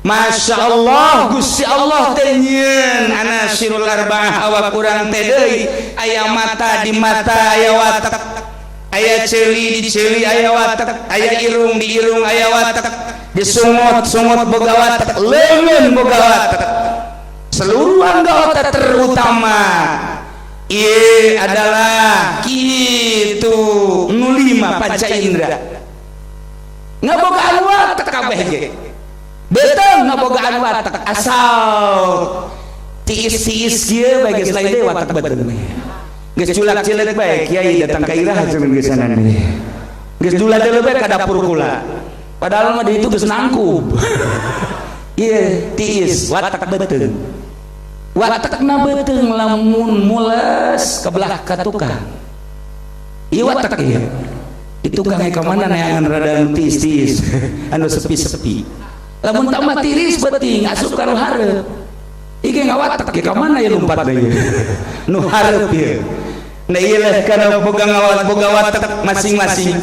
Masya Allah Gusti Allah tenyen anasirul arba'ah awak kurang tedei aya mata di mata aya watak aya ceuli di ceuli aya watak aya irung di irung aya watak di sungut sungut boga watak leungeun boga watak seluruh anggota terutama ieu adalah kitu nu lima panca indra ngabogaan watak kabeh ge betul ngabogaan watak asal tiis-tiis kieu bae geus lain deui watak betul geus culak-cileuk bae kiai datang ka iraha cenah geus sanan geus dula-dula bae ka dapur kula padahal mah di itu geus nangkub ieu tiis watak betul watakna beuteung lamun mules ka belah ka tukang ieu watak ieu di tukang ka mana neangan rada tiis-tiis anu sepi-sepi lamun tambah tiris beuting asup ka nu hareup ieu ngawatak ge ka mana ye lompatna ieu nu hareup ieu nah ieu kana boga ngawat boga watak masing-masing